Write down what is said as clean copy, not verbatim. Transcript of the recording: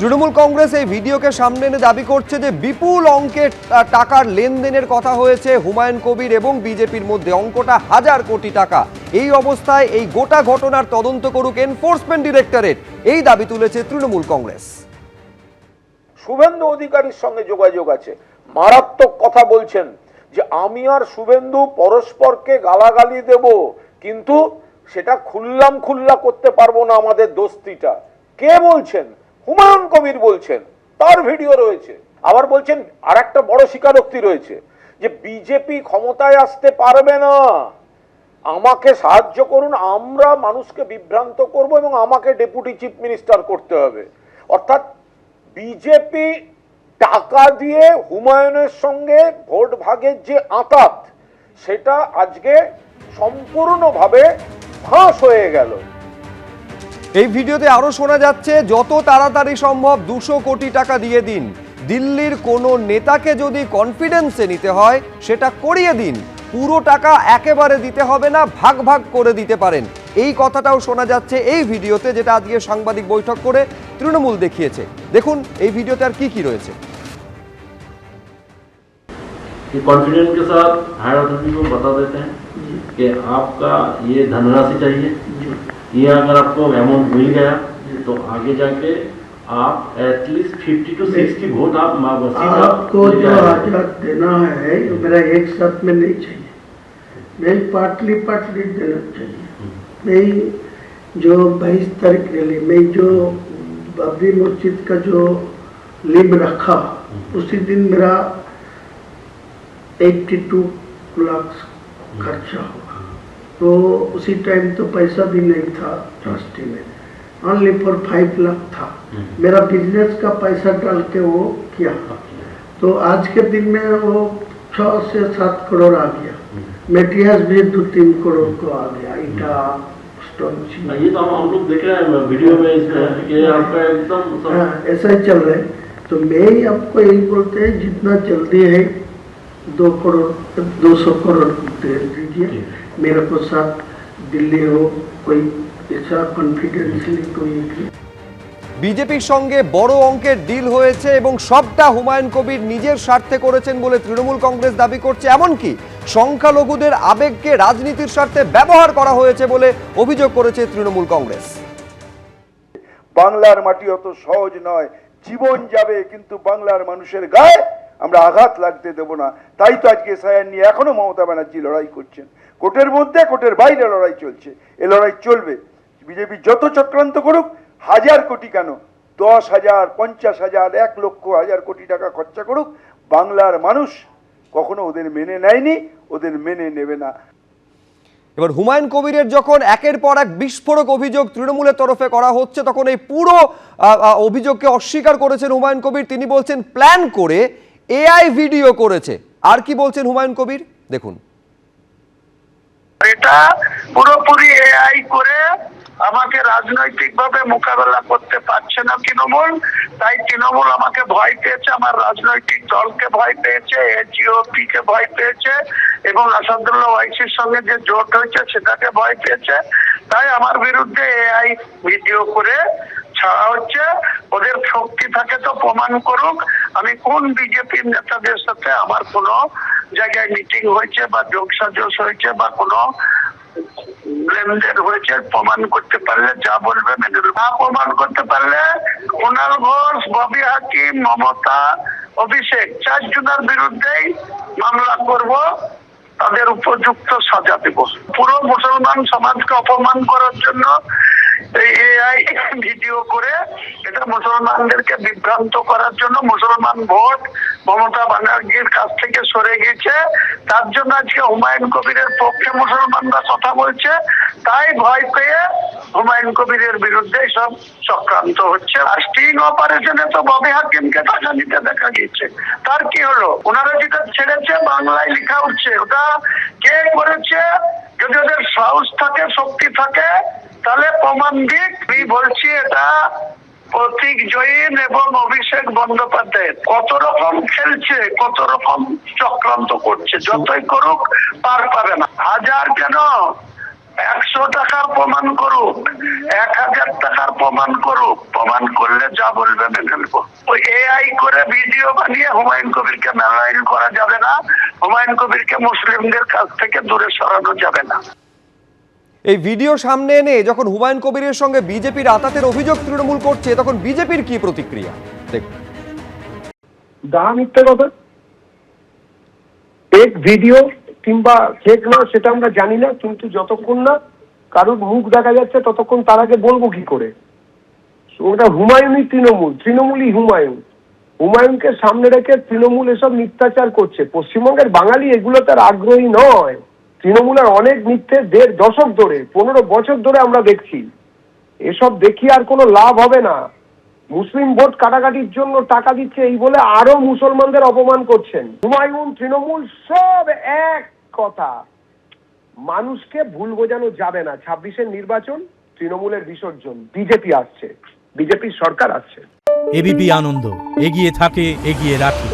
তৃণমূল কংগ্রেস এই ভিডিওকে সামনে এনে দাবি করছে যে বিপুল অঙ্কের টাকার লেনদেনের কথা হয়েছে হুমায়ুন কবির এবং বিজেপির মধ্যে। অঙ্কটা 1000 কোটি টাকা। এই অবস্থায় এই গোটা ঘটনার তদন্ত করুক এনফোর্সমেন্ট ডিরেক্টরেট, এই দাবি তুলেছে তৃণমূল কংগ্রেস। শুভেন্দু অধিকারীর সঙ্গে যোগাযোগ আছে, মারাত্মক কথা বলছেন যে আমি আর শুভেন্দু পরস্পরকে গালাগালি দেব, কিন্তু সেটা খুল্লা করতে পারবো না আমাদের দোস্তিটা। কে বলছেন? হুমায়ুন কবির বলছেন, তার ভিডিও রয়েছে। আবার বলছেন আর একটা বড় স্বীকারোক্তি রয়েছে যে বিজেপি ক্ষমতায় আসতে পারবে না, আমাকে সাহায্য করুন, আমরা মানুষকে বিভ্রান্ত করব এবং আমাকে ডেপুটি চিফ মিনিস্টার করতে হবে। অর্থাৎ বিজেপি টাকা দিয়ে হুমায়ুনের সঙ্গে ভোট ভাগের যে আঁতাত, সেটা আজকে সম্পূর্ণভাবে ফাঁস হয়ে গেল। এই ভিডিওতে আরো শোনা যাচ্ছে যত তাড়াতাড়ি সম্ভব 200 কোটি টাকা দিয়ে দিন। দিল্লির কোনো নেতাকে যদি কনফিডেন্সে নিতে হয় সেটা করিয়ে দিন, পুরো টাকা একেবারে দিতে হবে না, ভাগ ভাগ করে দিতে পারেন। এই কথাটাও শোনা যাচ্ছে এই ভিডিওতে, যেটা আজকে সাংবাদিক বৈঠক করে তৃণমূল দেখিয়েছে। দেখুন এই ভিডিওতে আর কি কি রয়েছে। कॉन्फिडेंस के साथ हायर अथॉरिटी को बता देते हैं कि आपका ये धनराशि चाहिए, ये अगर आपको अमाउंट मिल गया तो आगे जाके आप एटलीस्ट 50 to 60 वोट आप आपको जो आजाद देना है मेरा एक साथ में नहीं चाहिए, मैं पार्टली देना चाहिए। मैं जो 22 तारीख रैली में जो बाबरी मस्जिद का जो लिंब रखा, उसी दिन मेरा 82 लाख खर्चा हुआ। तो उसी टाइम तो पैसा भी नहीं था ट्रस्टी में, ओनली फॉर 5 लाख था। मेरा बिजनेस का पैसा डाल के वो किया, तो आज के दिन में वो 6 से 7 करोड़ आ गया। मेटेरियल्स भी 2-3 करोड़ को आ गया, ईटा स्टोन। ये तो हम लोग देख रहे हैं वीडियो में कि आपका एकदम ऐसा ही चल रहा है। तो मैं ही आपको यही बोलते हैं जितना जल्दी है 200 करोड़ दे दीजिए। मेरे को साथ दिल्ली हो कोई ऐसा कॉन्फिडेंशियली कोई। বিজেপির সঙ্গে বড় অঙ্কের ডিল হয়েছে এবং সবটা হুমায়ুন কবির নিজের স্বার্থে করেছেন বলে তৃণমূল কংগ্রেস দাবি করছে। এমনকি সংখ্যালঘুদের আবেগকে রাজনীতির স্বার্থে ব্যবহার করা হয়েছে বলে অভিযোগ করেছে তৃণমূল কংগ্রেস। বাংলার মাটি অত সহজ নয়, জীবন যাবে কিন্তু বাংলার মানুষের গায়ে আমরা আঘাত লাগতে দেব না। তাই তো আজকে এসআইআর নিয়ে এখনো মমতা ব্যানার্জি লড়াই করছেন। কোর্টের মধ্যে কোর্টের বাইরে লড়াই চলছে, এ লড়াই চলবে। বিজেপি যত চক্রান্ত করুক, 1000 কোটি কেন 10,000, 50,000, 1 লক্ষ 1000 কোটি টাকা খরচা করুক, বাংলার মানুষ কখনো ওদের মেনে নেয়নি, ওদের মেনে নেবে না। এবার হুমায়ুন কবিরের যখন একের পর এক বিস্ফোরক অভিযোগ তৃণমূলের তরফে করা হচ্ছে, তখন এই পুরো অভিযোগকে অস্বীকার করেছেন হুমায়ুন কবির। তিনি বলছেন প্ল্যান করে এআই ভিডিও করেছে। আর কি বলছেন হুমায়ুন কবির দেখুন। এটা পুরোপুরি এআই করে আমাকে রাজনৈতিকভাবে মোকাবেলা করতে পারছে না তৃণমূল, তাই তৃণমূল আমাকে ভয় পেয়েছে, আমার রাজনৈতিক দলকে ভয় পেয়েছে, জিওপি কে ভয় পেয়েছে এবং আসাদুল্লাহ ওয়াইসির সঙ্গে যে জোট হয়েছে সেটাকে ভয় পেয়েছে। তাই আমার বিরুদ্ধে এআই ভিডিও করে ছাড়া হচ্ছে। ওদের শক্তি থাকে তো প্রমাণ করুক, আমি কোন বিজেপির নেতাদের সাথে আমার কোনো জায়গায় মিটিং হয়েছে বা যোগসাজশ হয়েছে বা কোনো লেনদেন হয়েছে, প্রমাণ করতে পারলে যা বলবে মেনে নেব। না প্রমাণ করতে পারলে কুণাল ঘোষ, ববি হাকিম, মমতা, অভিষেক 4 জনের বিরুদ্ধেই মামলা করব, তাদের উপযুক্ত সাজা দেব। পুরো মুসলমান সমাজকে অপমান করার জন্য এই এআই ভিডিও করে এটা মুসলমানদেরকে বিভ্রান্ত করার জন্য, মুসলমান ভোট মমতা ব্যানার্জির কাছ থেকে সরে গেছে, তার জন্য আজকে হুমায়ুন কবিরের পক্ষে মুসলমানরা কথা বলছে। তাই ভয় পেয়ে হুমায়ুন কবিরের বিরুদ্ধে সব চক্রান্ত হচ্ছে। আর স্টিং অপারেশনে তো ববি হাকিমকে টাকা নিতে দেখা গেছে, তার কি হলো? ওনারা যেটা ছেড়েছে বাংলায় লেখা উঠছে, ওটা কে করেছে? যদি ওদের সাহস থাকে, শক্তি থাকে, তাহলে প্রমাণ দিক। আমি বলছি এটা প্রতীক জৈন এবং অভিষেক বন্দ্যোপাধ্যায় কত রকম খেলছে, কত রকম চক্রান্ত করছে, যতই করুক পার পাবে না। 1000 কেন 100 টাকার প্রমাণ করুক, 1000 টাকার প্রমাণ করুক, প্রমাণ করলে যা বলবে মেনে নেব। ওই এআই করে ভিডিও বানিয়ে হুমায়ুন কবিরকে মেলাইন করা যাবে না, হুমায়ুন কবিরকে মুসলিমদের কাছ থেকে দূরে সরানো যাবে না। এই ভিডিও সামনে এনে যখন হুমায়ুন কবিরের সঙ্গে বিজেপির আতাতের অভিযোগ তৃণমূল করছে, তখন বিজেপির কি প্রতিক্রিয়া দেখুন। দাম মিথ্যে কথা, ফেক ভিডিও কিংবা ফেক না সেটা আমরা জানি না, কিন্তু যতক্ষণ না কারোর মুখ দেখা যাচ্ছে ততক্ষণ তার আগে বলবো কি করে। ওটা হুমায়ুনই তৃণমূল, তৃণমূলই হুমায়ুন। হুমায়ুনকে সামনে রেখে তৃণমূল এসব মিথ্যাচার করছে। পশ্চিমবঙ্গের বাঙালি এগুলো তার আগ্রহী নয়। তৃণমূলের অনেক মিথ্যে 1.5 দশক ধরে, 15 বছর ধরে আমরা দেখছি। এসব দেখি আর কোনো লাভ হবে না। মুসলিম ভোট কাটাকাটির জন্য টাকা দিচ্ছে এই বলে আরো মুসলমানদের অপমান করছেন। হুমায়ুন তৃণমূল সব এক কথা। মানুষকে ভুল বোঝানো যাবে না। 26-এর নির্বাচন, তৃণমূলের বিসর্জন, বিজেপি আসছে, বিজেপির সরকার আসছে। এবিপি আনন্দ, এগিয়ে থাকে, এগিয়ে রাখে।